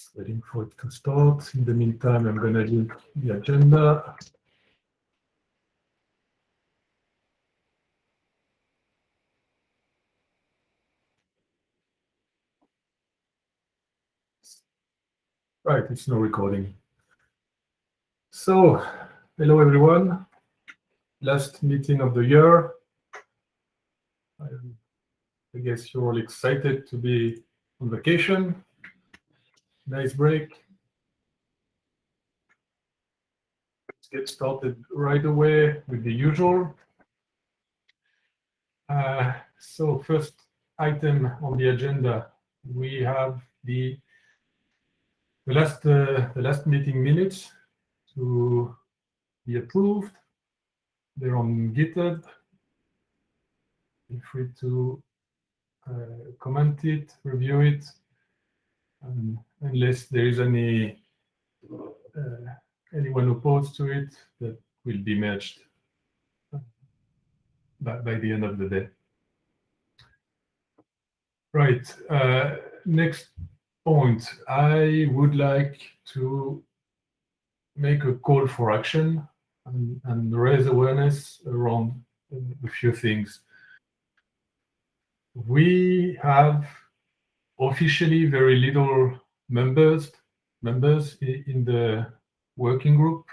Just waiting for it to start. In the meantime, I'm going to link the agenda. Right, it's no recording. So, hello everyone. Last meeting of the year. I guess you're all excited to be on vacation. Nice break. Let's get started right away with the usual. So first item on the agenda, we have the last meeting minutes to be approved. They're on GitHub. Feel free to comment it, review it, unless there is anyone opposed to it, that will be merged by the end of the day. Right. Next point, I would like to make a call for action and raise awareness around a few things. We have officially very little members in the working group.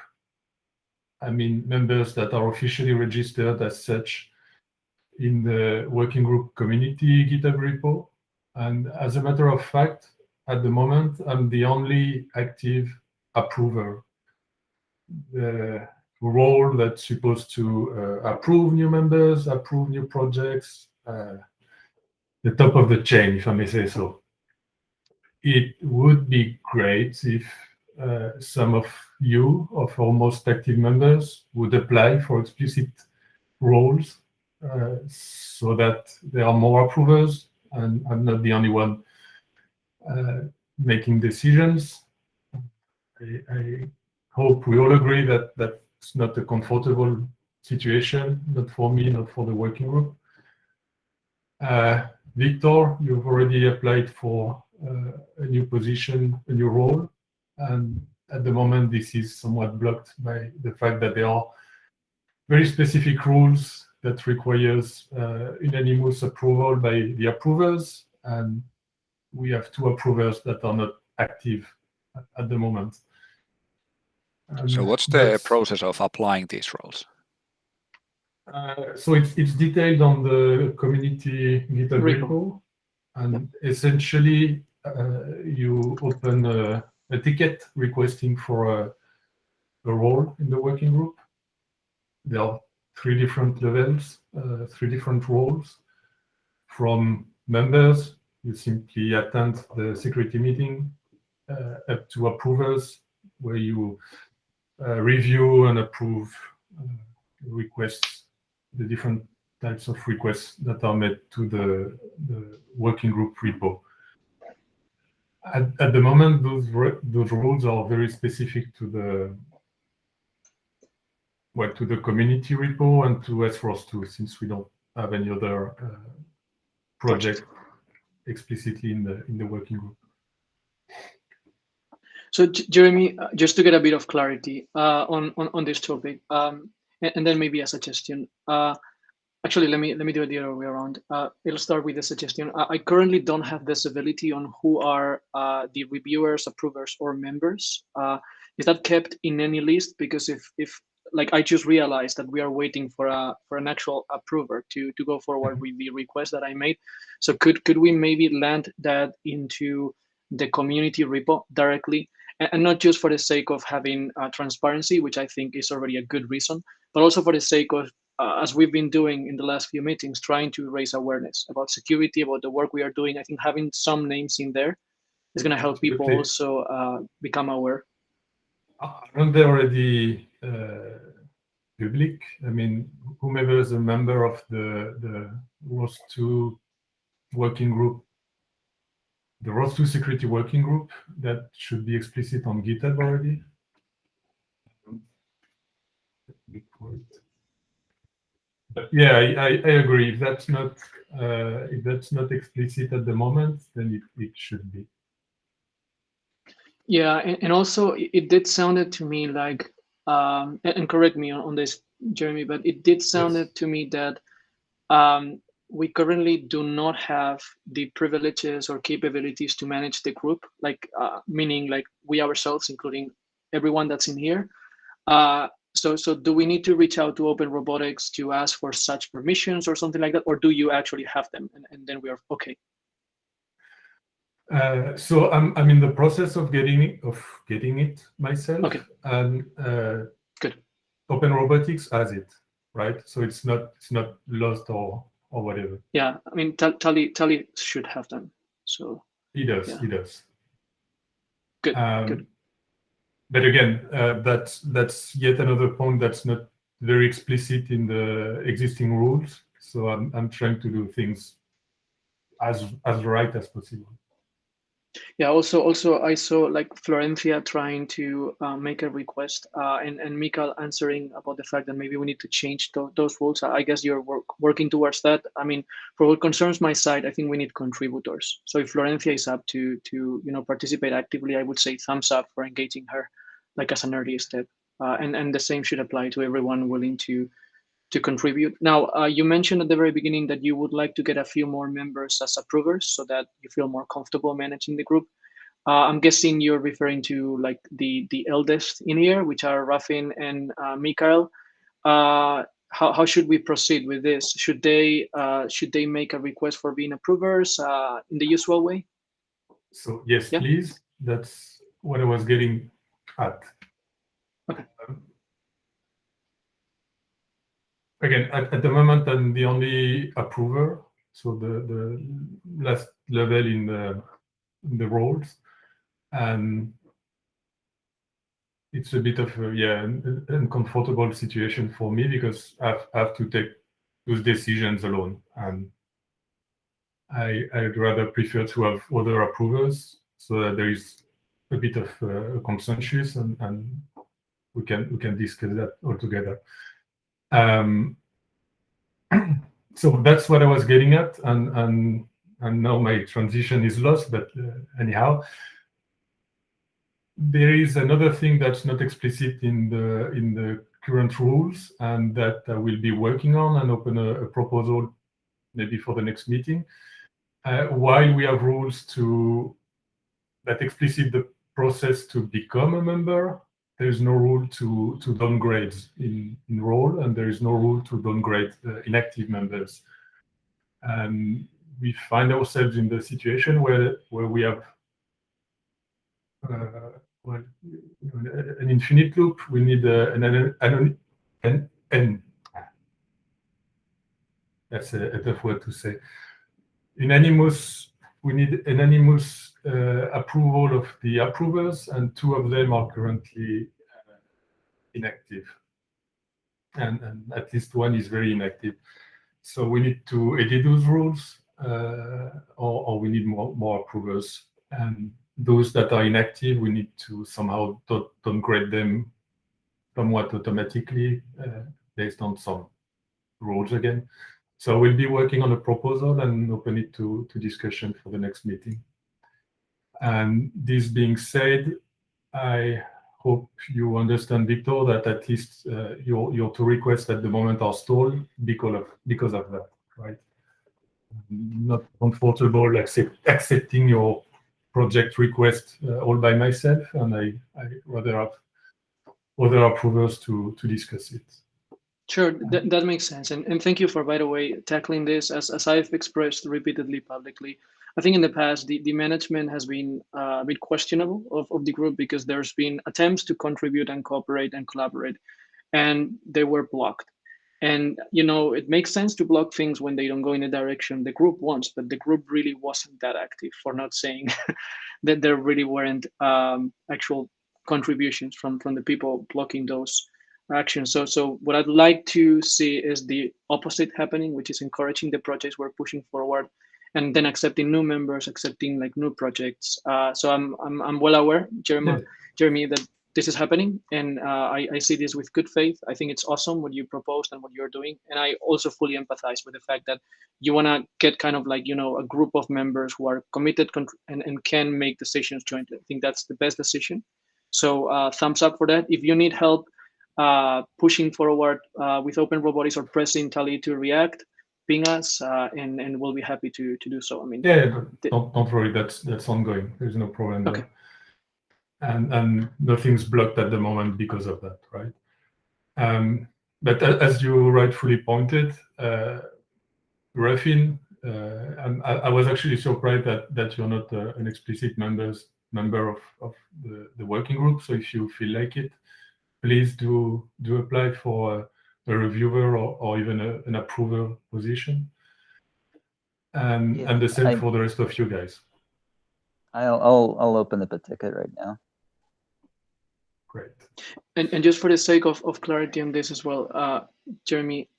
I mean, members that are officially registered as such in the working group community GitHub repo. And as a matter of fact, at the moment, I'm the only active approver. The role that's supposed to approve new members, approve new projects, the top of the chain, if I may say so. It would be great if some of you, of our most active members, would apply for explicit roles so that there are more approvers and I'm not the only one making decisions. I hope we all agree that that's not a comfortable situation, not for me, not for the working group. Victor, you've already applied for a new position, a new role, and at the moment this is somewhat blocked by the fact that there are very specific rules that requires unanimous approval by the approvers, and we have 2 approvers that are not active at the moment. So what's the process of applying these roles? So it's detailed on the community GitHub repo, and essentially you open a ticket requesting for a role in the working group. There are 3 different levels, 3 different roles. From members, you simply attend the security meeting, up to approvers, where you review and approve requests, the different types of requests that are made to the working group repo. At the moment, those rules are very specific to the community repo and to ROS2, since we don't have any other project explicitly in the working group. So Jeremy, just to get a bit of clarity on this topic, and then maybe a suggestion. Actually, let me do it the other way around. It'll start with a suggestion. I currently don't have visibility on who are the reviewers, approvers, or members. Is that kept in any list? Because if like I just realized that we are waiting for an actual approver to go forward with the request that I made. So could we maybe land that into the community repo directly, and not just for the sake of having transparency, which I think is already a good reason, but also for the sake of, as we've been doing in the last few meetings, trying to raise awareness about security, about the work we are doing. I think having some names in there is going to help people also become aware. Aren't they already public? I mean, whomever is a member of the ROS2 working group, the ROS2 security working group, that should be explicit on GitHub already. But yeah, I agree. If that's not explicit at the moment, then it should be. Yeah, and also it did sounded to me like, and correct me on this, Jeremy, but it did sounded to me that we currently do not have the privileges or capabilities to manage the group, like meaning like we ourselves, including everyone that's in here. So do we need to reach out to Open Robotics to ask for such permissions or something like that, or do you actually have them, and then we are okay? So I'm in the process of getting it myself. Okay. And good. Open Robotics has it, right? So it's not lost or whatever. Yeah, I mean Tally should have them. So he does. Yeah. He does. Good. Good. But again, that's yet another point that's not very explicit in the existing rules. So I'm trying to do things as right as possible. Yeah. Also, I saw like Florencia trying to make a request, and Mikael answering about the fact that maybe we need to change those rules. I guess you're working towards that. I mean, for what concerns my side, I think we need contributors. So if Florencia is up to participate actively, I would say thumbs up for engaging her, like as an early step. And the same should apply to everyone willing to contribute. Now, you mentioned at the very beginning that you would like to get a few more members as approvers so that you feel more comfortable managing the group. I'm guessing you're referring to like the eldest in here, which are Rafin and Mikael. How should we proceed with this? Should they make a request for being approvers in the usual way? So yes, please. That's what I was getting at. Okay. Again, at the moment, I'm the only approver. So the last level in the roles, and it's a bit of an uncomfortable situation for me because I have to take those decisions alone, and I'd rather prefer to have other approvers so that there is a bit of a consensus and we can discuss that all together. So that's what I was getting at, and now my transition is lost. But anyhow, there is another thing that's not explicit in the current rules, and that I will be working on and open a proposal maybe for the next meeting. While we have rules that explicit the process to become a member, there is no rule to downgrade in role, and there is no rule to downgrade inactive members. And we find ourselves in the situation where we have an infinite loop. We need an that's a tough word to say. We need unanimous approval of the approvers, and 2 of them are currently inactive, and at least 1 is very inactive. So we need to edit those rules, or we need more approvers. And those that are inactive, we need to somehow downgrade them somewhat automatically based on some rules again. So we'll be working on a proposal and open it to discussion for the next meeting. And this being said, I hope you understand, Victor, that at least your 2 requests at the moment are stalled because of that, right? I'm not comfortable accepting your project request all by myself, and I rather have other approvers to discuss it. Sure, that makes sense. And thank you for, by the way, tackling this as I've expressed repeatedly publicly. I think in the past, the management has been a bit questionable of the group because there's been attempts to contribute and cooperate and collaborate, and they were blocked. And, it makes sense to block things when they don't go in a direction the group wants, but the group really wasn't that active, for not saying that there really weren't actual contributions from the people blocking those actions. So what I'd like to see is the opposite happening, which is encouraging the projects we're pushing forward, and then accepting new members, accepting like new projects. So I'm well aware, Jeremy, that this is happening, and I see this with good faith. I think it's awesome what you proposed and what you're doing, and I also fully empathize with the fact that you want to get kind of like, a group of members who are committed and can make decisions jointly. I think that's the best decision. So thumbs up for that. If you need help pushing forward with Open Robotics or pressing Tally to react, ping us, and we'll be happy to do so. I mean, don't worry, that's ongoing. There's no problem okay. there. And nothing's blocked at the moment because of that, right? But as you rightfully pointed, Rafin, and I was actually surprised that you're not an explicit member of the working group. So if you feel like it, please do apply for a reviewer or even an approver position. And the same for the rest of you guys. I'll open up a ticket right now. Great. And just for the sake of clarity on this as well, Jeremy,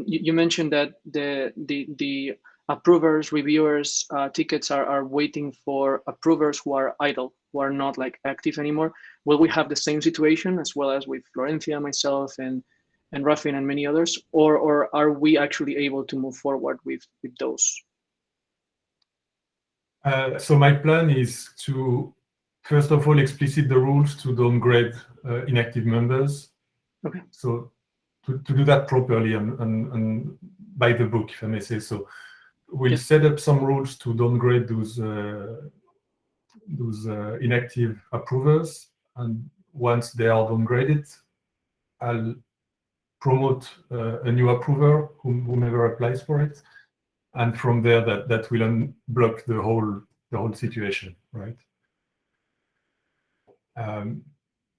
you mentioned that the approvers, reviewers, tickets are waiting for approvers who are idle, who are not like active anymore. Will we have the same situation as well as with Florencia, myself, and Rafin and many others, or are we actually able to move forward with those? So my plan is to, first of all, explicit the rules to downgrade inactive members. Okay. So to do that properly and by the book, if I may say so, we'll set up some rules to downgrade those inactive approvers, and once they are downgraded, I'll promote a new approver, whomever applies for it, and from there that will unblock the whole situation, right?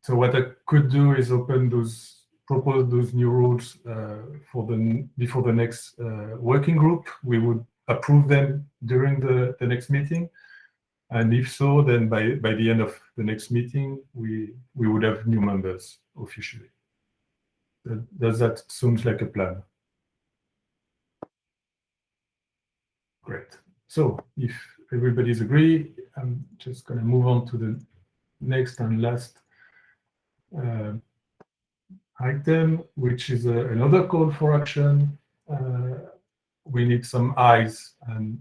So what I could do is propose those new rules before the next working group. We would approve them during the next meeting, and if so, then by the end of the next meeting, we would have new members officially. Does that sound like a plan? Great. So if everybody's agree, I'm just going to move on to the next and last item, which is another call for action. We need some eyes and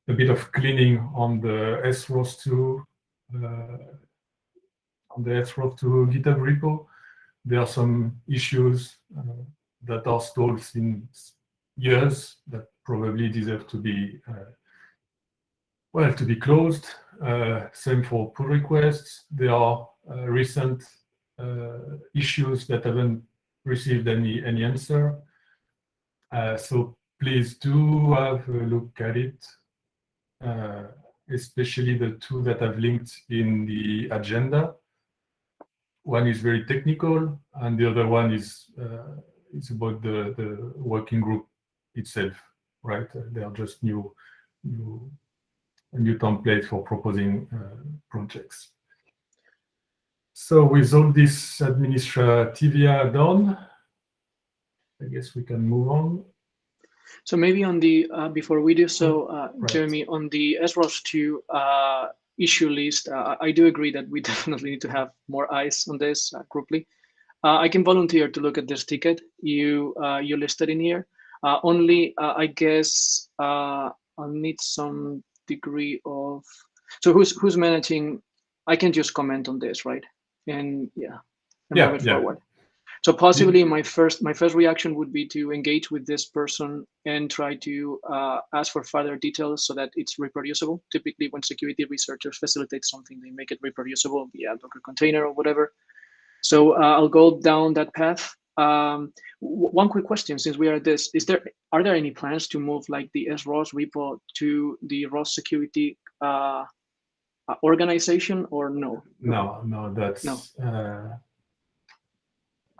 a bit of cleaning on the ROS2 GitHub repo. There are some issues that are stalled since years that probably deserve to be closed. Same for pull requests. There are recent issues that haven't received any answer. So please do have a look at it, especially the two that I've linked in the agenda. One is very technical, and the other one is about the working group itself, right? They are just a new template for proposing projects. So with all this administrativia done, I guess we can move on. So maybe on the before we do so, right. Jeremy, on the ROS2 issue list, I do agree that we definitely need to have more eyes on this grouply. I can volunteer to look at this ticket you listed in here. Only I guess I'll need some degree of. So who's managing? I can just comment on this, right? And move it forward. So possibly my first reaction would be to engage with this person and try to ask for further details so that it's reproducible. Typically, when security researchers facilitate something, they make it reproducible via Docker container or whatever. So I'll go down that path. One quick question, since we are at this, are there any plans to move like the ROS repo to the ROS security organization, or no? No, that's no.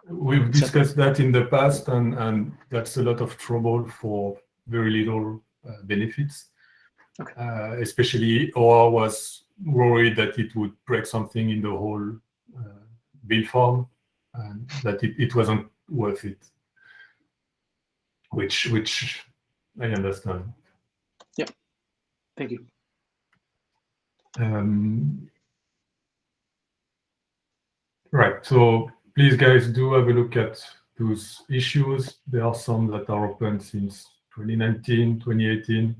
We've discussed that in the past, and that's a lot of trouble for very little benefits. Okay. Especially OR was worried that it would break something in the whole build form, and that it wasn't worth it. Which I understand. Yeah. Thank you. Right. So please, guys, do have a look at those issues. There are some that are open since 2019, 2018.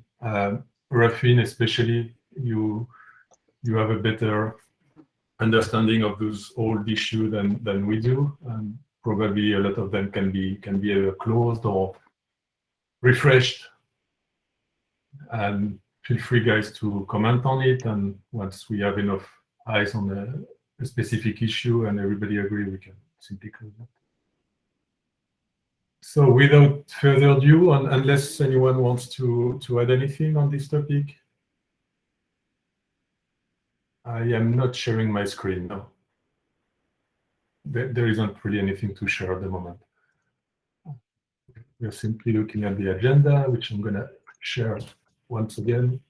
Ruffin, especially, you have a better understanding of those old issues than we do, and probably a lot of them can be either closed or refreshed. And feel free, guys, to comment on it. And once we have enough eyes on a specific issue and everybody agree, we can simply close it. So without further ado, unless anyone wants to add anything on this topic, I am not sharing my screen now. There isn't really anything to share at the moment. We're simply looking at the agenda, which I'm going to share once again.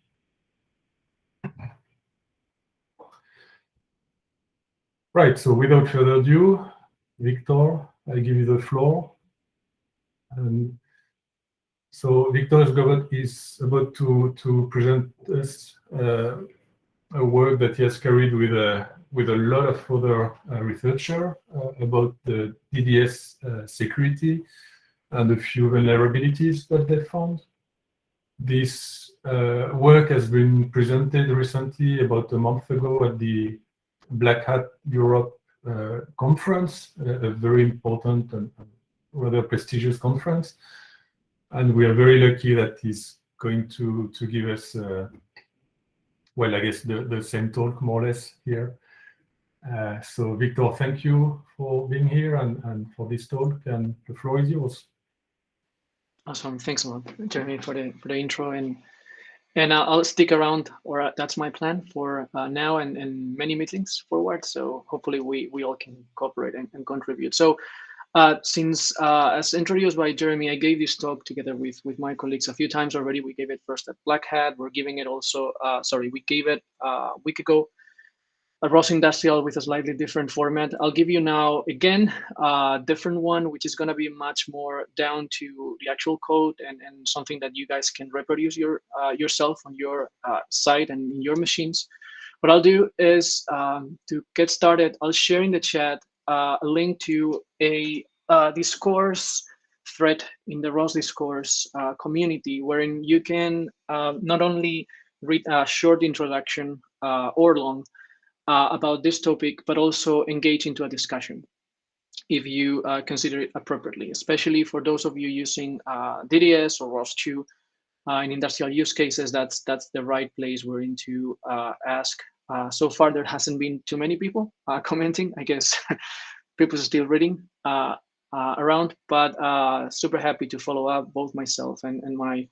Right, so without further ado, Victor, I give you the floor. And so Victor is about to present us a work that he has carried with a lot of other researchers about the DDS security and a few vulnerabilities that they found. This work has been presented recently, about a month ago, at the Black Hat Europe conference, a very important and rather prestigious conference. And we are very lucky that he's going to give us, well, I guess the same talk, more or less, here. So Victor, thank you for being here and for this talk, and the floor is yours. Awesome, thanks a lot, Jeremy, for the intro, and I'll stick around, or that's my plan for now and many meetings forward. So hopefully we all can cooperate and contribute. So since as introduced by Jeremy, I gave this talk together with my colleagues a few times already. We gave it first at Black Hat. We're giving it also, we gave it a week ago at ROS Industrial with a slightly different format. I'll give you now, again, a different one, which is going to be much more down to the actual code and something that you guys can reproduce yourself on your site and in your machines. What I'll do is, to get started, I'll share in the chat a link to a discourse thread in the ROS discourse community, wherein you can not only read a short introduction or long about this topic, but also engage into a discussion if you consider it appropriately, especially for those of you using DDS or ROS2 in industrial use cases. That's the right place we're in to ask. So far, there hasn't been too many people commenting. I guess people are still reading around, but super happy to follow up, both myself and my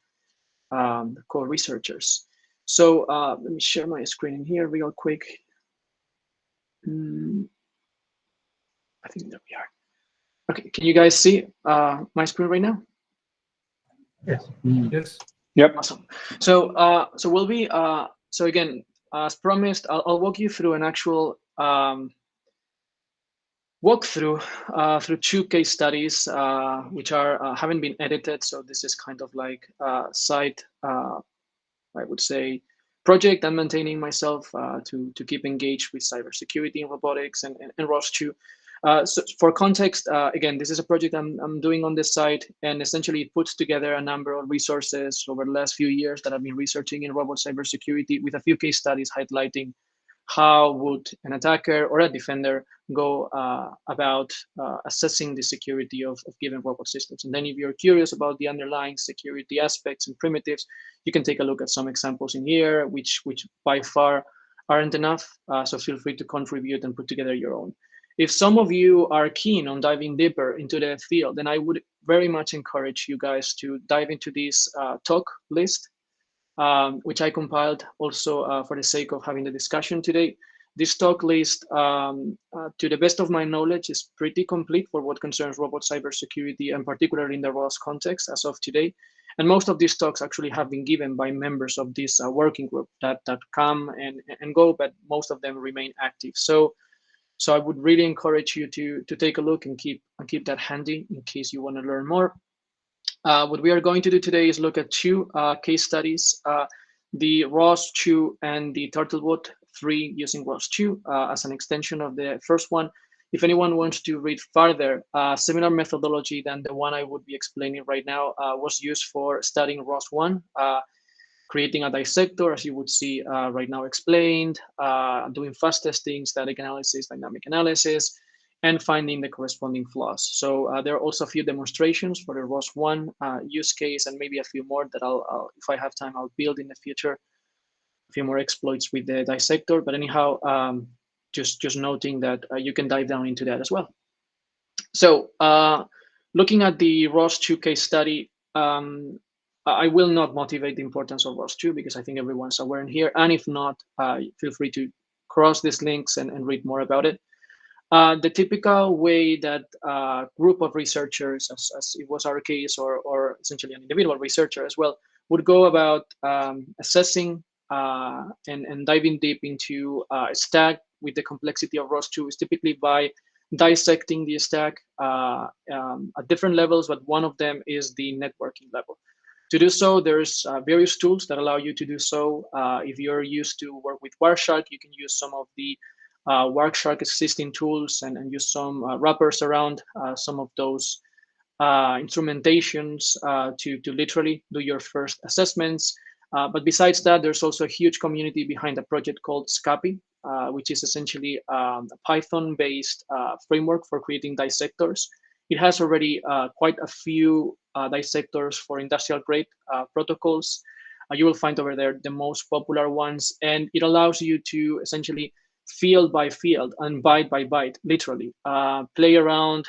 co-researchers. So let me share my screen here real quick. I think there we are. Okay, can you guys see my screen right now? Yes. Yes. Yep. Awesome. So so we'll be so again, as promised, I'll walk you through an actual walkthrough through 2 case studies, which are haven't been edited. So this is kind of like side, I would say, project I'm maintaining myself to keep engaged with cybersecurity and robotics and ROS2. So for context, again, this is a project I'm doing on this site, and essentially it puts together a number of resources over the last few years that I've been researching in robot cybersecurity, with a few case studies highlighting how would an attacker or a defender go about assessing the security of given robot systems. And then if you're curious about the underlying security aspects and primitives, you can take a look at some examples in here, which by far aren't enough. So feel free to contribute and put together your own. If some of you are keen on diving deeper into the field, then I would very much encourage you guys to dive into this talk list, which I compiled also for the sake of having the discussion today. This talk list, to the best of my knowledge, is pretty complete for what concerns robot cybersecurity, and particularly in the ROS context as of today. And most of these talks actually have been given by members of this working group that come and go, but most of them remain active. So I would really encourage you to take a look and keep that handy in case you want to learn more. What we are going to do today is look at 2 case studies, the ROS2 and the TurtleBot 3 using ROS2 as an extension of the first one. if anyone wants to read further, similar methodology than the one I would be explaining right now was used for studying ROS1, creating a dissector, as you would see right now explained, doing fast testing, static analysis, dynamic analysis, and finding the corresponding flaws. So there are also a few demonstrations for the ROS1 use case, and maybe a few more that I'll, if I have time, I'll build in the future. A few more exploits with the dissector, but anyhow, just noting that you can dive down into that as well. So looking at the ROS2 case study, I will not motivate the importance of ROS2 because I think everyone's aware in here. And if not, feel free to cross these links and read more about it. The typical way that a group of researchers, as it was our case, or essentially an individual researcher as well, would go about assessing and diving deep into a stack with the complexity of ROS2 is typically by dissecting the stack at different levels, but one of them is the networking level. To do so, there's various tools that allow you to do so. If you're used to work with Wireshark, you can use some of the Wireshark existing tools and use some wrappers around some of those instrumentations to literally do your first assessments. But besides that, there's also a huge community behind a project called Scapy, which is essentially a Python-based framework for creating dissectors. It has already quite a few dissectors for industrial-grade protocols. You will find over there the most popular ones, and it allows you to essentially field by field and byte by byte, literally, play around,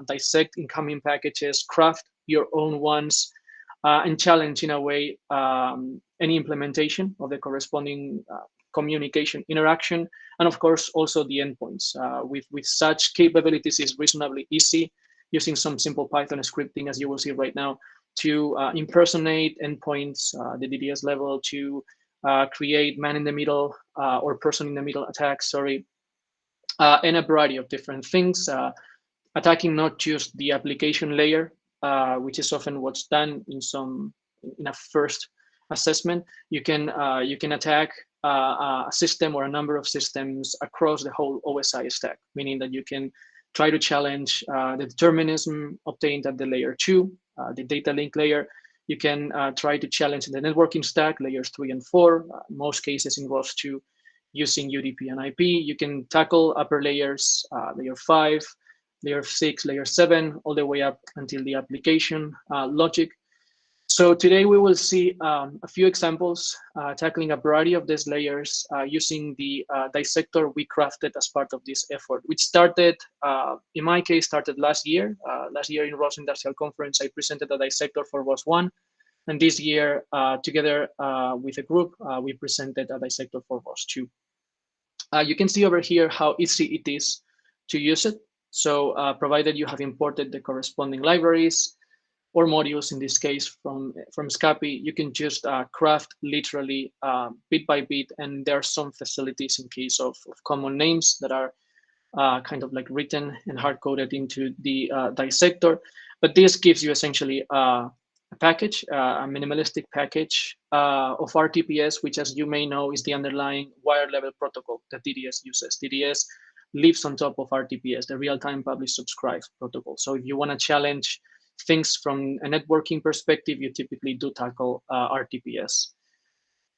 dissect incoming packages, craft your own ones, and challenge in a way any implementation of the corresponding communication interaction, and of course also the endpoints. With such capabilities, is reasonably easy using some simple Python scripting, as you will see right now, to impersonate endpoints, the DDS level, to create man in the middle or person in the middle attacks, and a variety of different things, attacking not just the application layer, which is often what's done in a first assessment. You can attack a system or a number of systems across the whole OSI stack, meaning that you can try to challenge the determinism obtained at the layer 2, the data link layer. You can try to challenge the networking stack, layers 3 and 4, most cases in ROS2 using UDP and IP. You can tackle upper layers, layer 5, layer 6, layer 7, all the way up until the application logic. So today we will see a few examples tackling a variety of these layers using the dissector we crafted as part of this effort, which started, in my case, started last year. Last year in ROS Industrial Conference, I presented a dissector for ROS1. And this year, together with a group, we presented a dissector for ROS2. You can see over here how easy it is to use it. So provided you have imported the corresponding libraries or modules, in this case from Scapy, you can just craft literally bit by bit. And there are some facilities in case of common names that are kind of like written and hard-coded into the dissector. But this gives you essentially a package, a minimalistic package of RTPS, which, as you may know, is the underlying wire level protocol that DDS uses. DDS lives on top of RTPS, the real-time publish subscribe protocol. So if you want to challenge things from a networking perspective, you typically do tackle RTPS.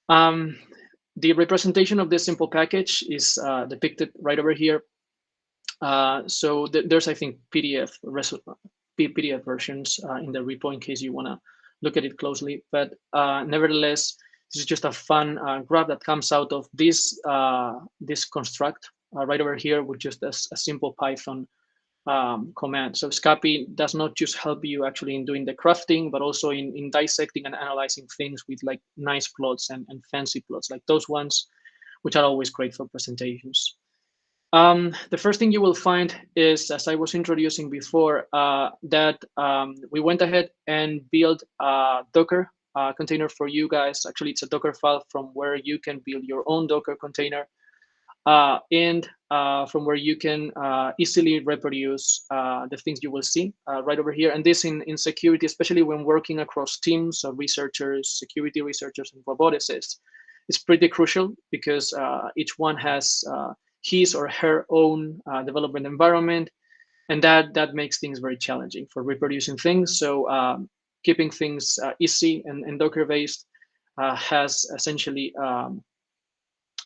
The representation of this simple package is depicted right over here. So there's, I think, PDF versions in the repo in case you want to look at it closely. But nevertheless, this is just a fun graph that comes out of this construct right over here with just a simple Python command. So Scapy does not just help you actually in doing the crafting, but also in dissecting and analyzing things with like nice plots and fancy plots, like those ones, which are always great for presentations. The first thing you will find is, as I was introducing before, that we went ahead and built a Docker container for you guys. Actually, it's a Docker file from where you can build your own Docker container. And from where you can easily reproduce the things you will see right over here. And this in security, especially when working across teams of researchers, security researchers, and roboticists, is pretty crucial because each one has his or her own development environment, and that makes things very challenging for reproducing things. So keeping things easy and Docker-based has essentially,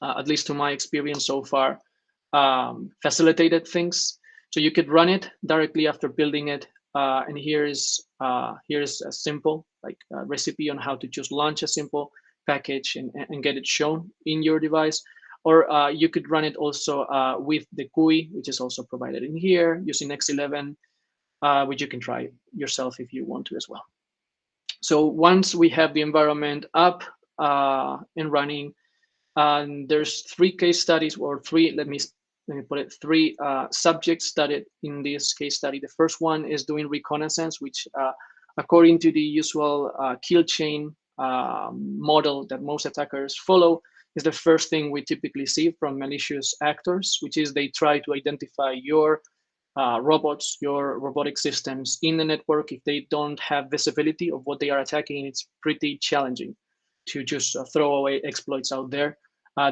at least to my experience so far, facilitated things. So you could run it directly after building it, and here's a simple recipe on how to just launch a simple package and get it shown in your device. Or you could run it also with the GUI, which is also provided in here, using X11, which you can try yourself if you want to as well. So once we have the environment up and running, there's 3 case studies, or 3, let me put it, 3 subjects studied in this case study. The first one is doing reconnaissance, which according to the usual kill chain model that most attackers follow, is the first thing we typically see from malicious actors, which is they try to identify your robots, your robotic systems in the network. If they don't have visibility of what they are attacking, it's pretty challenging to just throw away exploits out there.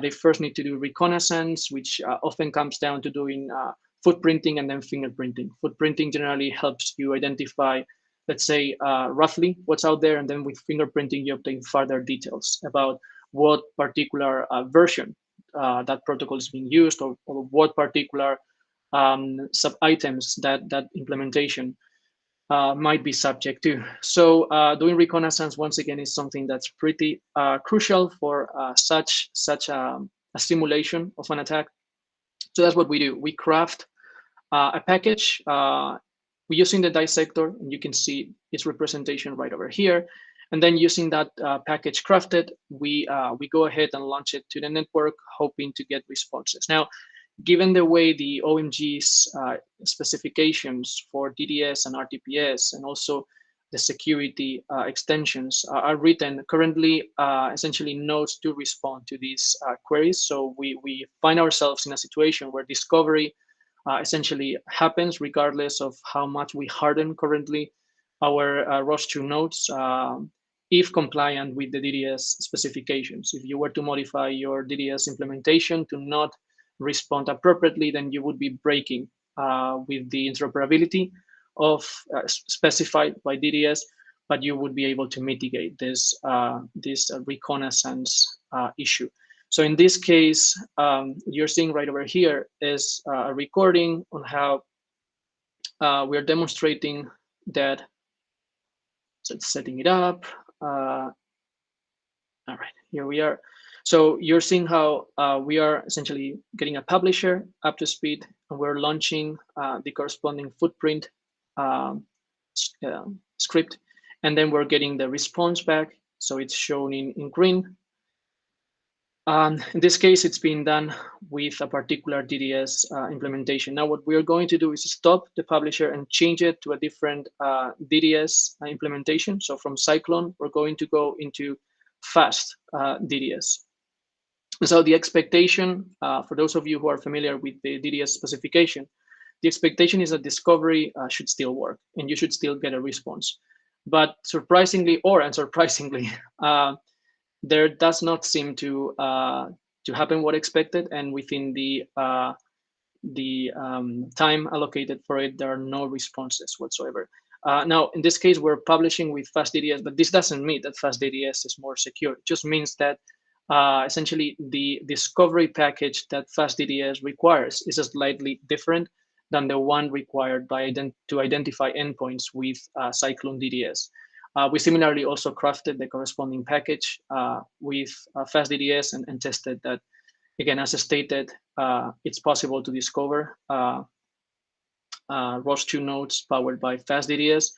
They first need to do reconnaissance, which often comes down to doing footprinting and then fingerprinting. Footprinting generally helps you identify, let's say, roughly what's out there, and then with fingerprinting, you obtain further details about what particular version that protocol is being used, or what particular sub-items that implementation might be subject to. So doing reconnaissance, once again, is something that's pretty crucial for such a simulation of an attack. So that's what we do. We craft a package. We're using the dissector, and you can see its representation right over here. And then using that package crafted, we go ahead and launch it to the network, hoping to get responses. Now, given the way the OMG's specifications for DDS and RTPS, and also the security extensions are written, currently essentially nodes do respond to these queries. So we find ourselves in a situation where discovery essentially happens regardless of how much we harden currently our ROS2 nodes, if compliant with the DDS specifications. If you were to modify your DDS implementation to not respond appropriately, then you would be breaking with the interoperability of specified by DDS, but you would be able to mitigate this reconnaissance issue. So in this case, you're seeing right over here is a recording on how we're demonstrating that. So it's setting it up. All right, here we are. So you're seeing how we are essentially getting a publisher up to speed, and we're launching the corresponding footprint script, and then we're getting the response back. So it's shown in green. In this case, it's being done with a particular DDS implementation. Now, what we're going to do is stop the publisher and change it to a different DDS implementation. So from Cyclone, we're going to go into fast DDS. So the expectation, for those of you who are familiar with the DDS specification, the expectation is that discovery should still work and you should still get a response. But surprisingly or unsurprisingly, there does not seem to happen what expected, and within the time allocated for it, there are no responses whatsoever. Now, in this case, we're publishing with FastDDS, but this doesn't mean that FastDDS is more secure. It just means that essentially the discovery package that FastDDS requires is slightly different than the one required to identify endpoints with Cyclone DDS. We similarly also crafted the corresponding package with FastDDS and tested that, again, as stated, it's possible to discover ROS2 nodes powered by FastDDS.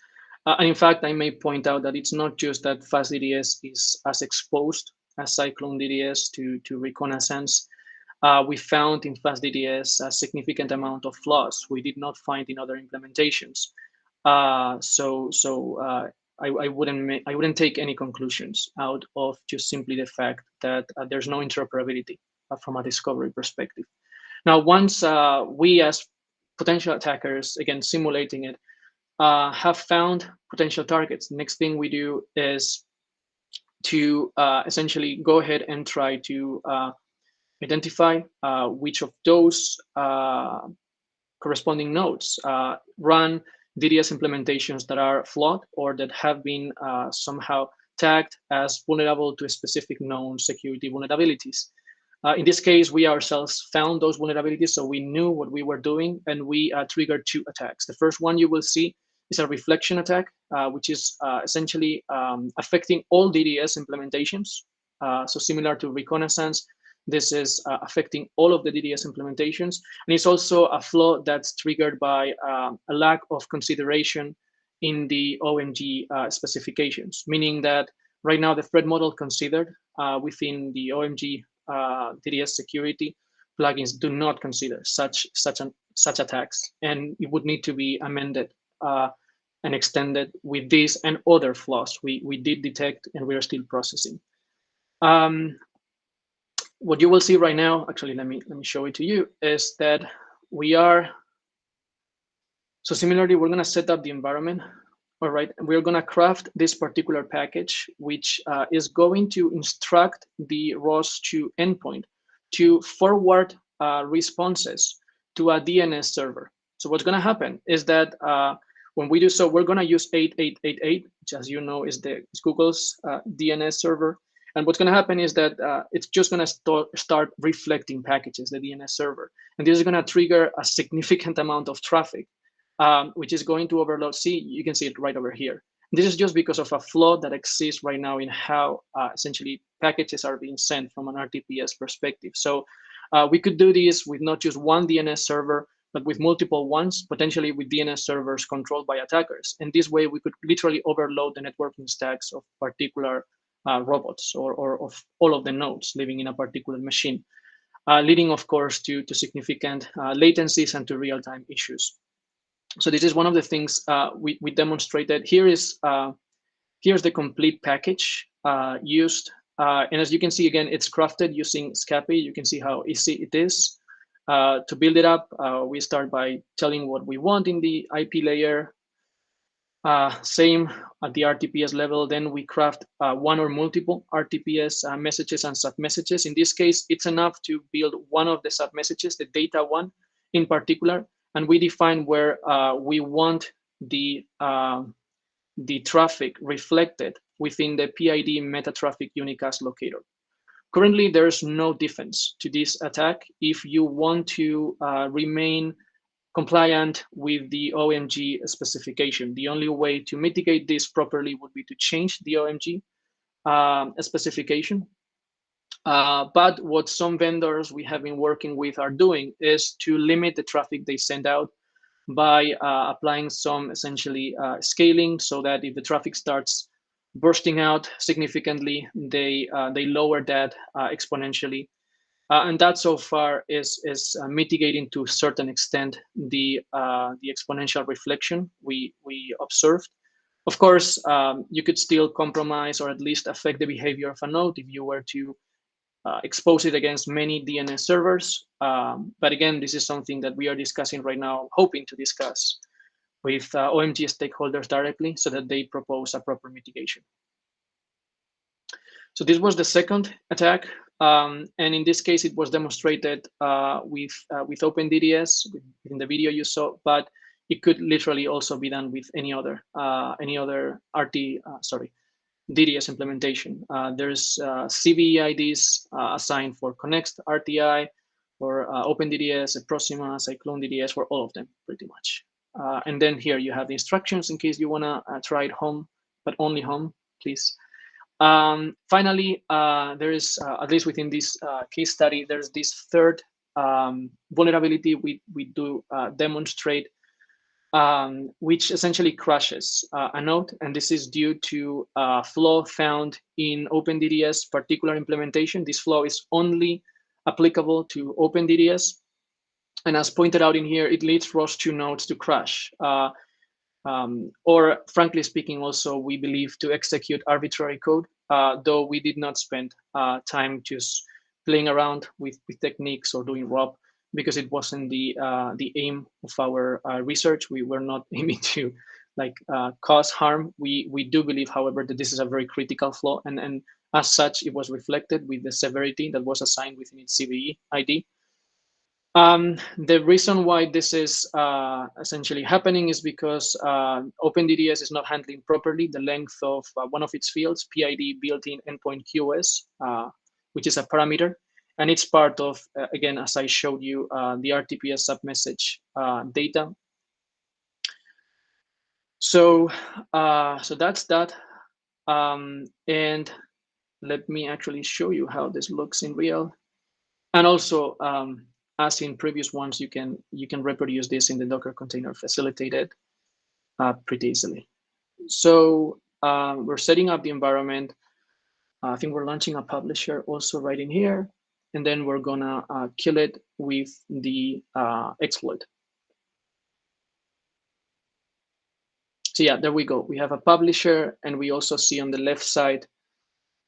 And in fact, I may point out that it's not just that FastDDS is as exposed as Cyclone DDS to reconnaissance. We found in FastDDS a significant amount of flaws we did not find in other implementations. I wouldn't take any conclusions out of just simply the fact that there's no interoperability from a discovery perspective. Now, once we as potential attackers, again, simulating it, have found potential targets, the next thing we do is to essentially go ahead and try to identify which of those corresponding nodes run DDS implementations that are flawed or that have been somehow tagged as vulnerable to specific known security vulnerabilities. In this case, we ourselves found those vulnerabilities, so we knew what we were doing, and we triggered 2 attacks. The first one you will see is a reflection attack, which is essentially affecting all DDS implementations. So similar to reconnaissance, this is affecting all of the DDS implementations. And it's also a flaw that's triggered by a lack of consideration in the OMG specifications, meaning that right now the threat model considered within the OMG DDS security plugins do not consider such attacks, and it would need to be amended and extended with these and other flaws we did detect and we are still processing. What you will see right now, actually, let me show it to you, is that we are, so similarly, we're gonna set up the environment. All right, we're gonna craft this particular package, which is going to instruct the ROS to endpoint to forward responses to a DNS server. So what's gonna happen is that when we do so, we're gonna use 8888, which as you know is Google's DNS server. And what's gonna happen is that it's just gonna start reflecting packages, the DNS server. And this is gonna trigger a significant amount of traffic, which is going to overload. See, you can see it right over here. This is just because of a flaw that exists right now in how essentially packages are being sent from an RTPS perspective. So we could do this with not just one DNS server, but with multiple ones, potentially with DNS servers controlled by attackers. And this way we could literally overload the networking stacks of particular robots or of all of the nodes living in a particular machine, leading of course to significant latencies and to real-time issues. So this is one of the things we demonstrated. Here's the complete package used. And as you can see, again, it's crafted using Scapy. You can see how easy it is. To build it up, we start by telling what we want in the IP layer. Same at the RTPS level, then we craft one or multiple RTPS messages and sub-messages. In this case, it's enough to build one of the sub-messages, the data one in particular, and we define where we want the traffic reflected within the PID meta traffic unicast locator. Currently, there's no defense to this attack. If you want to remain compliant with the OMG specification, the only way to mitigate this properly would be to change the OMG specification. But what some vendors we have been working with are doing is to limit the traffic they send out by applying some essentially scaling, so that if the traffic starts bursting out significantly, they lower that exponentially. And that so far is mitigating to a certain extent the exponential reflection we observed. Of course, you could still compromise or at least affect the behavior of a node if you were to expose it against many DNS servers. But again, this is something that we are discussing right now, hoping to discuss with OMG stakeholders directly so that they propose a proper mitigation. So this was the second attack. And in this case, it was demonstrated with OpenDDS in the video you saw, but it could literally also be done with any other DDS implementation. There's CVE-IDs assigned for Connext RTI, for OpenDDS, Proxima, Cyclone DDS, for all of them pretty much. And then here you have the instructions in case you wanna try it home, but only home, please. Finally, there is, at least within this case study, there's this third vulnerability we do demonstrate, which essentially crashes a node. And this is due to a flaw found in OpenDDS particular implementation. This flaw is only applicable to OpenDDS. And as pointed out in here, it leads ROS2 nodes to crash. Or frankly speaking, also, we believe to execute arbitrary code, though we did not spend time just playing around with techniques or doing ROP, because it wasn't the aim of our research. We were not aiming to cause harm. We do believe, however, that this is a very critical flaw, and as such, it was reflected with the severity that was assigned within its CVE ID. The reason why this is essentially happening is because OpenDDS is not handling properly the length of one of its fields, PID built-in endpoint QoS, which is a parameter. And it's part of, again, as I showed you, the RTPS submessage data. So that's that. And let me actually show you how this looks in real. And also, as in previous ones, you can reproduce this in the Docker container facilitated pretty easily. So we're setting up the environment. I think we're launching a publisher also right in here. And then we're gonna kill it with the exploit. So yeah, there we go. We have a publisher, and we also see on the left side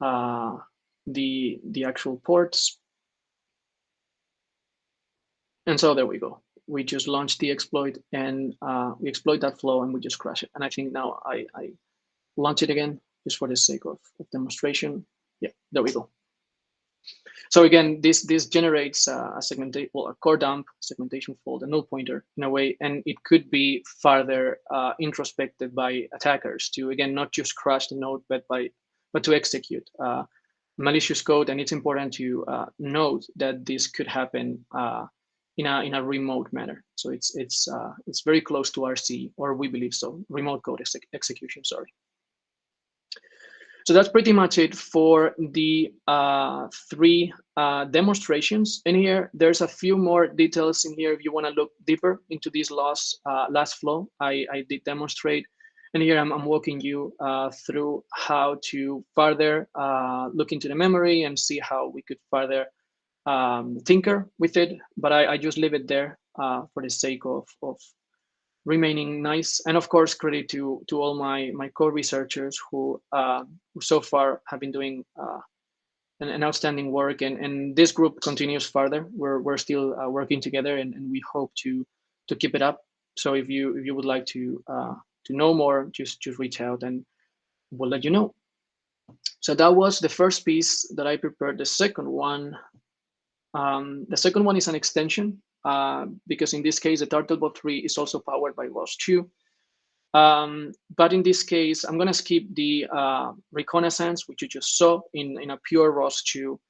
the actual ports. And so there we go. We just launched the exploit, and we exploit that flow, and we just crash it. And I think now I launch it again just for the sake of demonstration. Yeah, there we go. So again, this generates a segmentation, well, a core dump segmentation fault, a null pointer in a way, and it could be further introspected by attackers to, again, not just crash the node, but to execute malicious code. And it's important to note that this could happen in a remote manner. So it's very close to RC, or we believe so, remote code execution. Sorry. So that's pretty much it for the 3 demonstrations in here. There's a few more details in here if you want to look deeper into this last flow I did demonstrate. And here I'm walking you through how to further look into the memory and see how we could further tinker with it. But I just leave it there for the sake of remaining nice. And of course, credit to all my co-researchers who so far have been doing an outstanding work, and this group continues further. We're still working together, and we hope to keep it up. So if you would like to know more, just reach out and we'll let you know. So that was the first piece that I prepared. The second one is an extension. Because in this case, the Turtlebot 3 is also powered by ROS 2. But in this case, I'm going to skip the reconnaissance, which you just saw in a pure ROS 2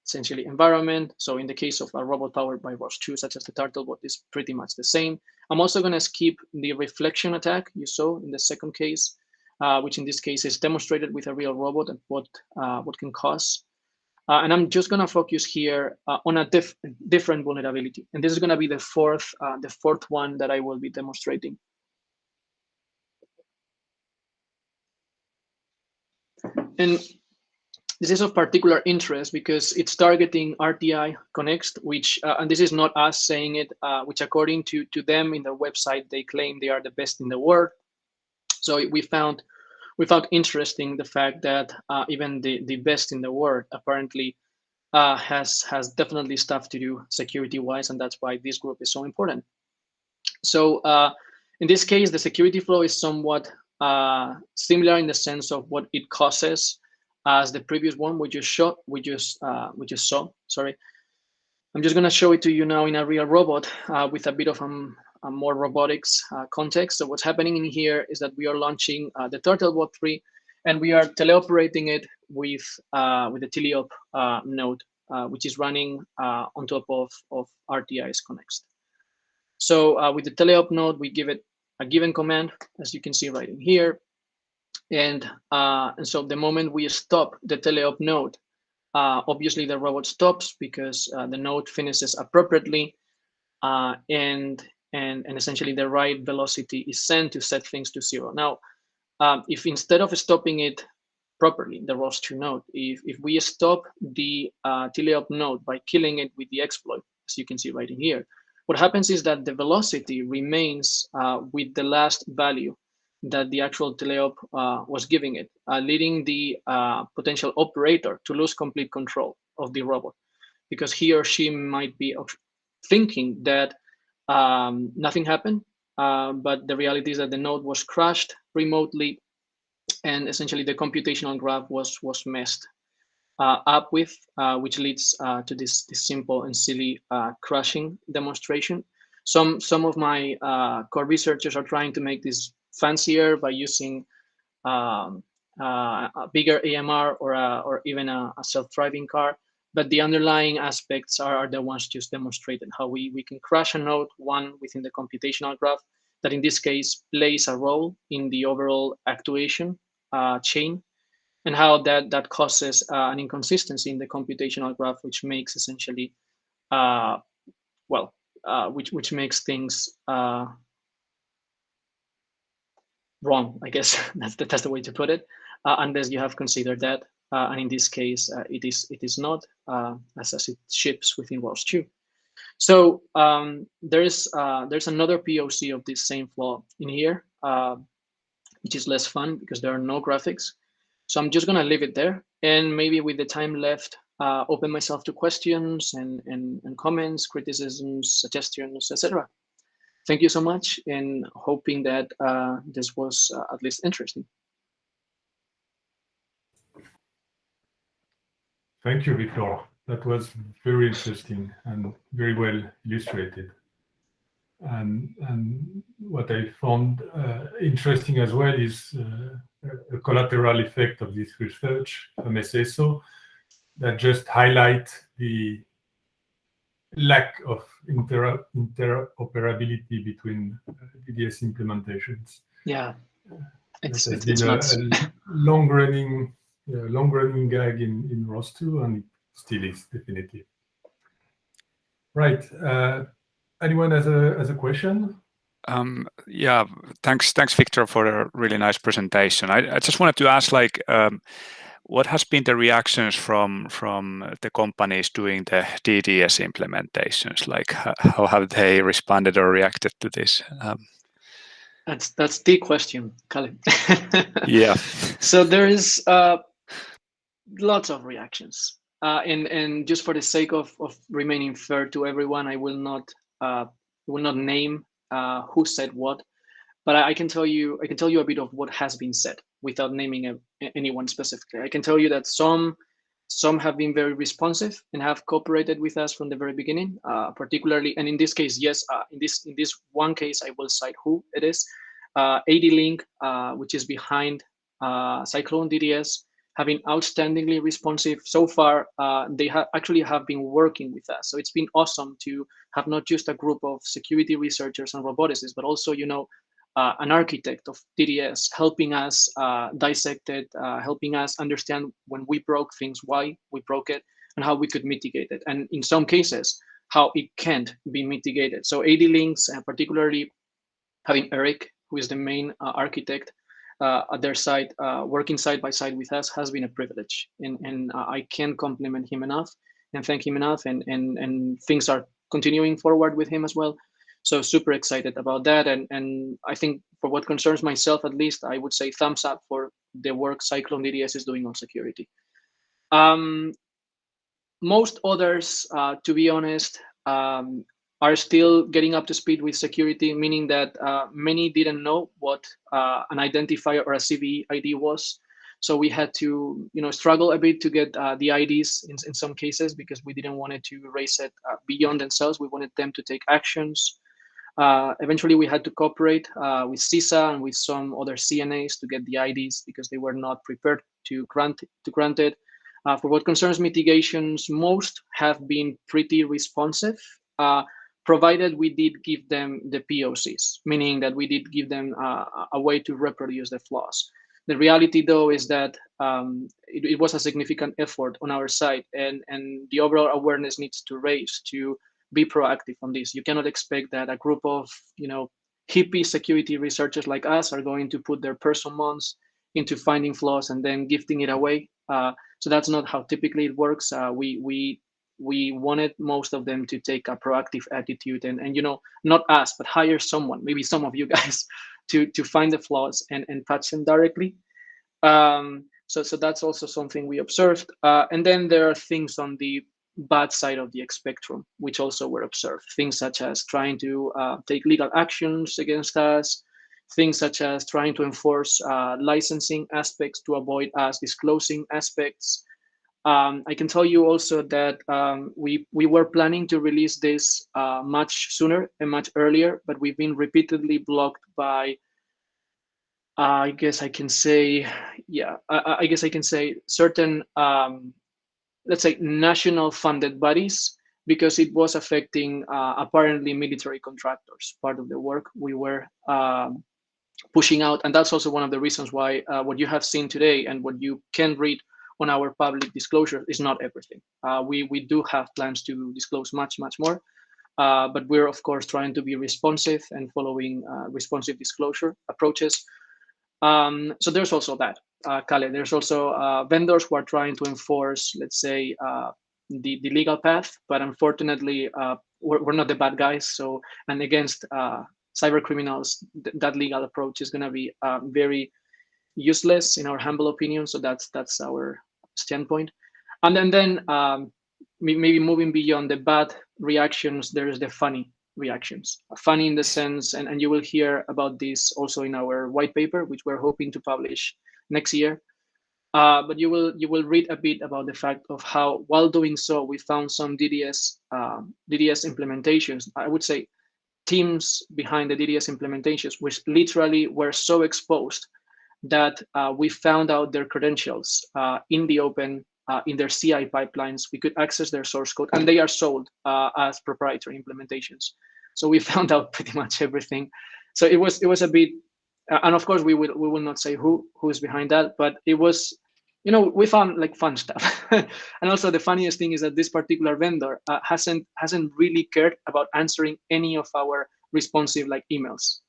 essentially environment. So in the case of a robot powered by ROS 2, such as the Turtlebot, is pretty much the same. I'm also going to skip the reflection attack you saw in the second case, which in this case is demonstrated with a real robot and what can cause. And I'm just going to focus here on a different vulnerability. And this is going to be the fourth one that I will be demonstrating. And this is of particular interest because it's targeting RTI Connect, which, and this is not us saying it, which according to them in their website, they claim they are the best in the world. So we found interesting the fact that even the best in the world apparently has definitely stuff to do security-wise, and that's why this group is so important. So in this case, the security flow is somewhat similar in the sense of what it causes as the previous one we just saw. Sorry, I'm just going to show it to you now in a real robot with a bit of a more robotics context. So what's happening in here is that we are launching the Turtlebot 3, and we are teleoperating it with the teleop node, which is running on top of RTI's Connect. So with the teleop node, we give it a given command, as you can see right in here. And so the moment we stop the teleop node, obviously the robot stops because the node finishes appropriately, and essentially the right velocity is sent to set things to 0. Now, if instead of stopping it properly, the ROS2 node, if we stop the teleop node by killing it with the exploit, as you can see right in here, what happens is that the velocity remains with the last value that the actual teleop was giving it, leading the potential operator to lose complete control of the robot, because he or she might be thinking that nothing happened, but the reality is that the node was crashed remotely, and essentially the computational graph was messed up with, which leads to this simple and silly crashing demonstration. Some of my core researchers are trying to make this fancier by using a bigger AMR or even a self-driving car, but the underlying aspects are the ones just demonstrated, how we can crash a node, one within the computational graph, that in this case plays a role in the overall actuation chain, and how that causes an inconsistency in the computational graph, which makes essentially, which makes things wrong, I guess. that's the way to put it, unless you have considered that, and in this case, it is not, as it ships within ROS2. So there's another POC of this same flaw in here, which is less fun because there are no graphics. So I'm just gonna leave it there, and maybe with the time left, open myself to questions and comments, criticisms, suggestions, etc. Thank you so much, and hoping that this was at least interesting. Thank you, Victor. That was very interesting and very well illustrated. And what I found interesting as well is a collateral effect of this research, if I may say so, that just highlight the lack of interoperability between DDS implementations. Yeah, it's been nuts. a long-running gag in ROS2, and it still is, definitely. Right. Anyone has a question? Yeah, thanks, Victor, for a really nice presentation. I just wanted to ask, like, what has been the reactions from the companies doing the DDS implementations? Like, how have they responded or reacted to this? That's the question, Kalle. Yeah. So there is lots of reactions, and just for the sake of remaining fair to everyone, I will not name who said what, but I can tell you a bit of what has been said without naming anyone specifically. I can tell you that some have been very responsive and have cooperated with us from the very beginning, particularly, and in this case, yes, in this one case, I will cite who it is. AD-Link, which is behind Cyclone DDS, have been outstandingly responsive so far. They actually have been working with us, so it's been awesome to have not just a group of security researchers and roboticists, but also, an architect of DDS helping us dissect it, helping us understand when we broke things, why we broke it, and how we could mitigate it, and in some cases, how it can't be mitigated. So AD-Links, particularly having Eric, who is the main architect, at their side, working side by side with us, has been a privilege, and I can't compliment him enough and thank him enough, and things are continuing forward with him as well. So super excited about that, and I think for what concerns myself, at least, I would say thumbs up for the work Cyclone DDS is doing on security. Most others, to be honest, are still getting up to speed with security, meaning that many didn't know what an identifier or a CVE ID was. So we had to, struggle a bit to get the IDs in some cases, because we didn't want it to raise it beyond themselves. We wanted them to take actions. Eventually, we had to cooperate with CISA and with some other CNAs to get the IDs, because they were not prepared to grant it. For what concerns mitigations, most have been pretty responsive, provided we did give them the POCs, meaning that we did give them a way to reproduce the flaws. The reality, though, is that it was a significant effort on our side, and the overall awareness needs to raise to be proactive on this. You cannot expect that a group of hippie security researchers like us are going to put their personal months into finding flaws and then gifting it away. So that's not how typically it works. We wanted most of them to take a proactive attitude and not us, but hire someone, maybe some of you guys, to find the flaws and patch them directly. So that's also something we observed. And then there are things on the bad side of the spectrum, which also were observed. Things such as trying to take legal actions against us, things such as trying to enforce licensing aspects to avoid us disclosing aspects. I can tell you also that we were planning to release this much sooner and much earlier, but we've been repeatedly blocked by, I guess I can say, yeah, I guess I can say certain, let's say, national funded bodies, because it was affecting apparently military contractors, part of the work we were pushing out. And that's also one of the reasons why what you have seen today and what you can read on our public disclosure is not everything. We do have plans to disclose much more, but we're of course trying to be responsive and following responsive disclosure approaches. So there's also that, Kale. There's also vendors who are trying to enforce, let's say, the legal path, but unfortunately, we're not the bad guys. So, and against cyber criminals, that legal approach is going to be very useless in our humble opinion. So that's our standpoint. And then maybe moving beyond the bad reactions, there's the funny reactions. Funny in the sense, and you will hear about this also in our white paper, which we're hoping to publish next year. But you will read a bit about the fact of how, while doing so, we found some DDS implementations. I would say teams behind the DDS implementations, which literally were so exposed that we found out their credentials in the open, in their CI pipelines. We could access their source code, and they are sold as proprietary implementations. So we found out pretty much everything. So it was a bit, and of course we will not say who is behind that, but it was, we found like fun stuff. And also the funniest thing is that this particular vendor hasn't really cared about answering any of our responsive emails.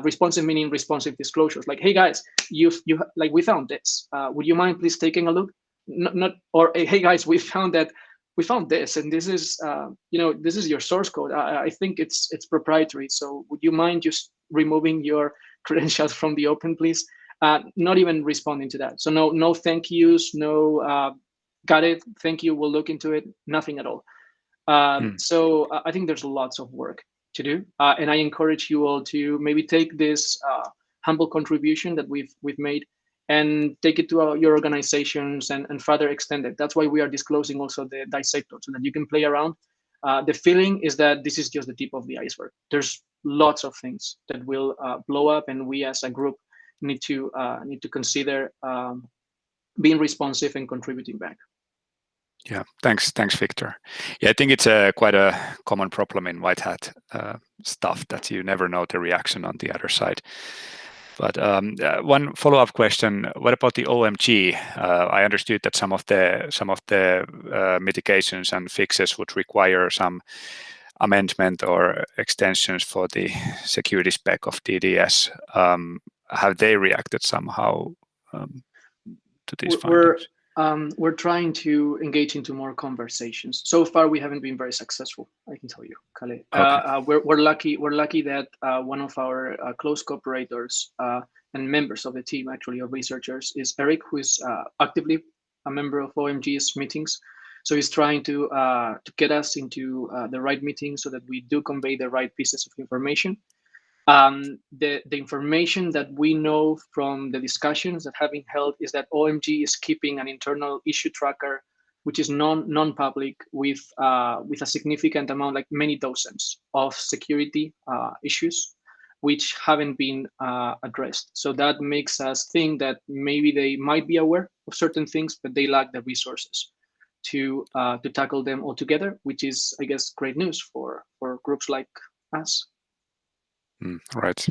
Responsive meaning responsive disclosures, like, hey guys, you like, we found this. Would you mind please taking a look? Not or hey guys, we found this, and this is this is your source code. I think it's proprietary. So would you mind just removing your credentials from the open, please? Not even responding to that. So no thank yous, no got it, thank you, we'll look into it. Nothing at all. So I think there's lots of work to do, and I encourage you all to maybe take this humble contribution that we've made and take it to your organizations and further extend it. That's why we are disclosing also the dissector, so that you can play around. The feeling is that this is just the tip of the iceberg. There's lots of things that will blow up, and we as a group need to consider being responsive and contributing back. Yeah, thanks, Victor. Yeah, I think it's quite a common problem in white hat stuff, that you never know the reaction on the other side. But one follow-up question: what about the OMG? I understood that some of the mitigations and fixes would require some amendment or extensions for the security spec of DDS. Have they reacted somehow to these findings? We're trying to engage into more conversations. So far, we haven't been very successful, I can tell you, Kale. Okay. We're lucky that one of our close cooperators and members of the team, actually, of researchers, is Eric, who is actively a member of OMG's meetings. So he's trying to get us into the right meeting so that we do convey the right pieces of information. The information that we know from the discussions that have been held is that OMG is keeping an internal issue tracker, which is non-public, with a significant amount, like many dozens of security issues, which haven't been addressed. So that makes us think that maybe they might be aware of certain things, but they lack the resources to tackle them altogether, which is, I guess, great news for groups like us. Right.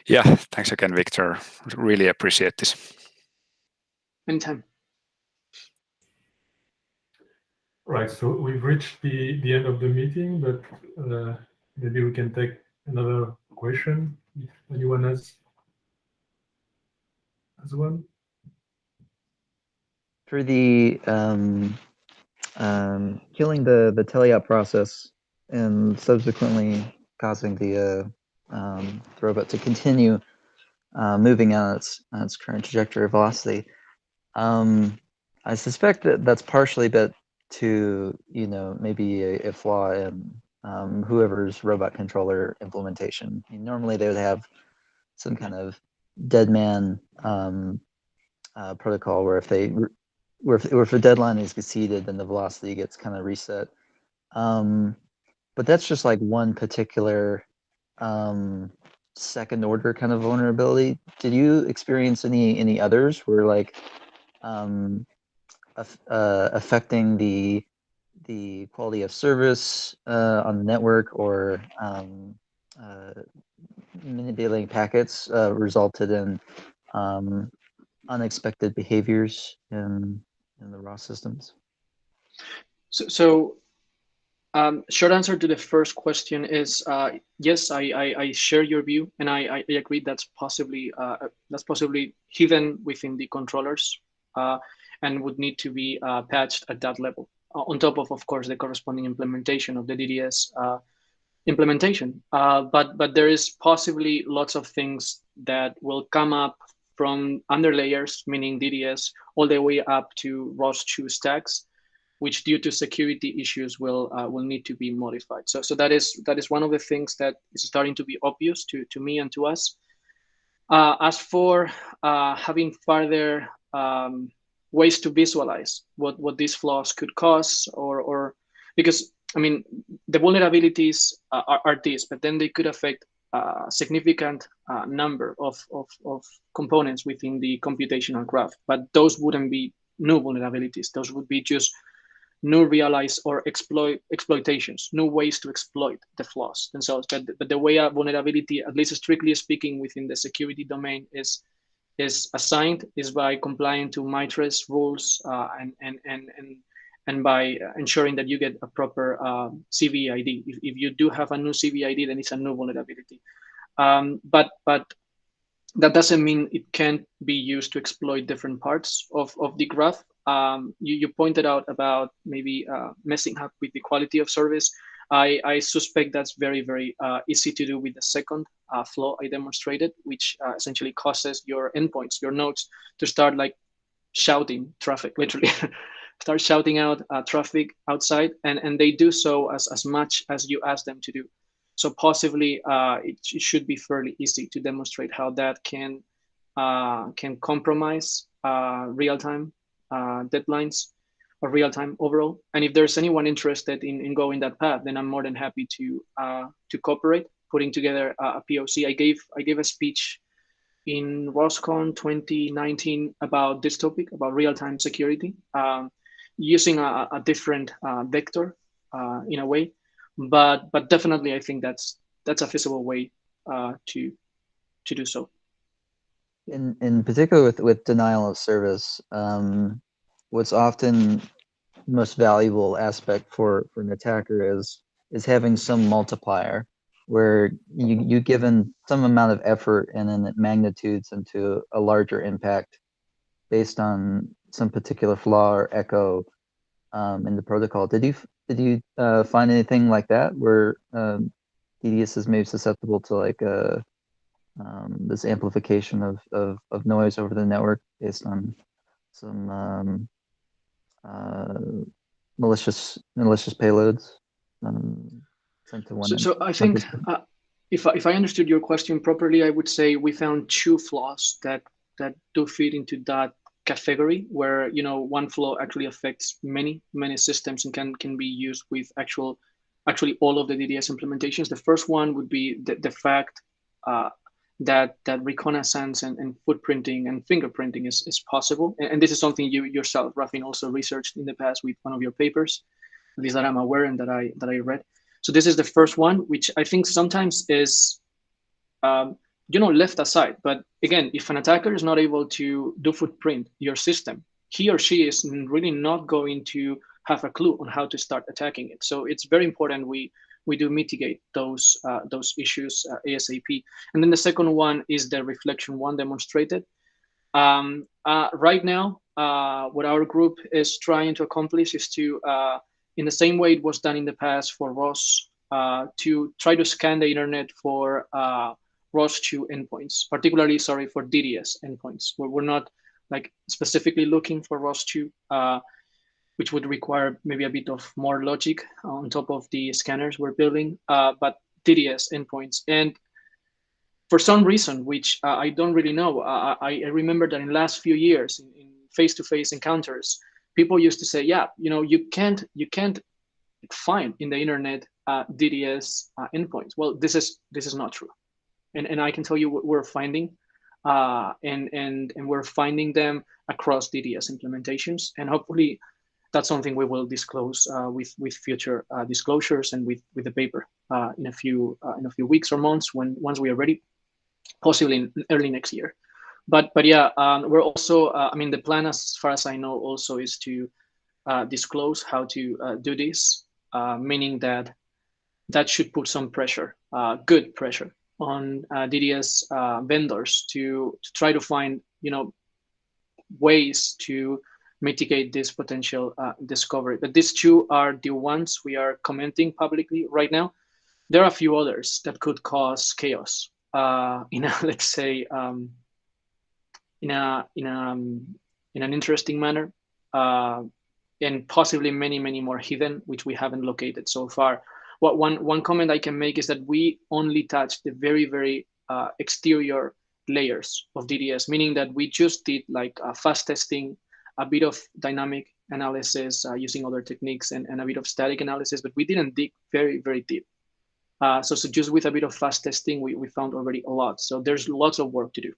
Yeah, thanks again, Victor. Really appreciate this. Anytime. Right, so we've reached the end of the meeting, but maybe we can take another question if anyone has one. For the killing the teleop process and subsequently causing the robot to continue moving on its current trajectory of velocity. I suspect that that's partially to maybe a flaw in whoever's robot controller implementation. Normally they would have some kind of dead man protocol where if a deadline is exceeded, then the velocity gets kind of reset. But that's just like one particular second order kind of vulnerability. Did you experience any others where like affecting the quality of service on the network, or manipulating packets resulted in unexpected behaviors in the ROS systems? So short answer to the first question is yes, I share your view, and I agree that's possibly hidden within the controllers and would need to be patched at that level, on top of course, the corresponding implementation of the DDS implementation. But there is possibly lots of things that will come up from under layers, meaning DDS, all the way up to ROS2 stacks, which due to security issues will need to be modified. So that is one of the things that is starting to be obvious to me and to us. As for having further ways to visualize what these flaws could cause, or because I mean the vulnerabilities are these, but then they could affect a significant number of components within the computational graph. But those wouldn't be new vulnerabilities; those would be just new realized or exploitations, new ways to exploit the flaws themselves. But the way a vulnerability, at least strictly speaking, within the security domain is assigned is by complying to MITRE's rules and by ensuring that you get a proper CVID. If you do have a new CVID, then it's a new vulnerability. But that doesn't mean it can't be used to exploit different parts of the graph. You pointed out about maybe messing up with the quality of service. I suspect that's very, very easy to do with the second flaw I demonstrated, which essentially causes your endpoints, your nodes, to start like shouting traffic, literally. Start shouting out traffic outside, and they do so as much as you ask them to do. So possibly it should be fairly easy to demonstrate how that can compromise real-time deadlines or real-time overall. And if there's anyone interested in going that path, then I'm more than happy to cooperate, putting together a POC. I gave a speech in ROSCON 2019 about this topic, about real-time security, using a different vector in a way, but definitely I think that's a feasible way to do so. In particular with denial of service, what's often the most valuable aspect for an attacker is having some multiplier where you given some amount of effort and then it magnitudes into a larger impact based on some particular flaw or echo in the protocol. Did you find anything like that where DDS is maybe susceptible to like this amplification of noise over the network based on some malicious payloads sent to one? So I think if I understood your question properly, I would say we found two flaws that do fit into that category, where one flaw actually affects many systems and can be used with actually all of the DDS implementations. The first one would be the fact that reconnaissance and footprinting and fingerprinting is possible, and this is something you yourself, Rafin, also researched in the past with one of your papers, at least that I'm aware and that I read. So this is the first one, which I think sometimes is left aside. But again, if an attacker is not able to do footprint your system, he or she is really not going to have a clue on how to start attacking it. So it's very important we do mitigate those issues ASAP. And then the second one is the reflection one demonstrated. Right now, what our group is trying to accomplish is to, in the same way it was done in the past for ROS, to try to scan the internet for ROS2 endpoints, particularly, for DDS endpoints, where we're not like specifically looking for ROS2, which would require maybe a bit of more logic on top of the scanners we're building, but DDS endpoints. And for some reason, which I don't really know, I remember that in the last few years, in face-to-face encounters, people used to say, yeah, you can't find in the internet DDS endpoints. Well, this is not true, and I can tell you what we're finding, and we're finding them across DDS implementations, and hopefully that's something we will disclose with future disclosures and with the paper in a few weeks or months once we are ready, possibly in early next year. But yeah, we're also, I mean, the plan, as far as I know, also is to disclose how to do this, meaning that should put some pressure, good pressure, on DDS vendors to try to find ways to mitigate this potential discovery. But these two are the ones we are commenting publicly right now. There are a few others that could cause chaos in a, let's say, in an interesting manner, and possibly many more hidden, which we haven't located so far. What one comment I can make is that we only touch the very exterior layers of DDS, meaning that we just did like fast testing, a bit of dynamic analysis using other techniques, and a bit of static analysis, but we didn't dig very deep. So just with a bit of fast testing, we found already a lot. So there's lots of work to do.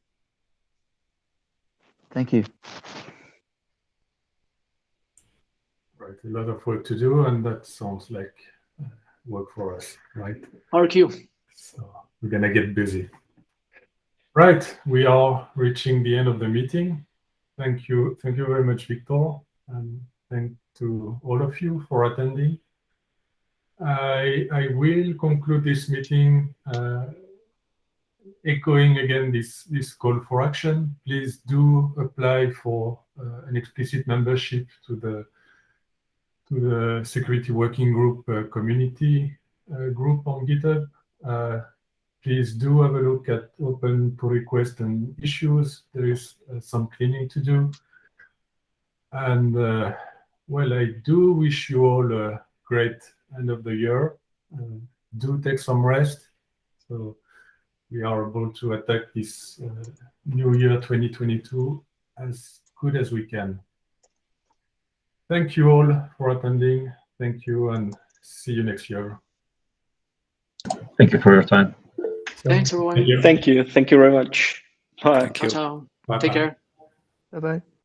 Thank you. Right, a lot of work to do, and that sounds like work for us, right? RQ. So we're gonna get busy. Right, we are reaching the end of the meeting. Thank you very much, Victor, and thank to all of you for attending. I will conclude this meeting echoing again this call for action. Please do apply for an explicit membership to the Security Working Group community group on GitHub. Please do have a look at open pull requests and issues. There is some cleaning to do. And well, I do wish you all a great end of the year. Do take some rest, so we are able to attack this new year 2022 as good as we can. Thank you all for attending. Thank you, and see you next year. Thank you for your time. Thanks, everyone. Thank you. Thank you. Thank you very much. Bye. Thank you. Ciao. Bye-bye. Take care. Bye-bye.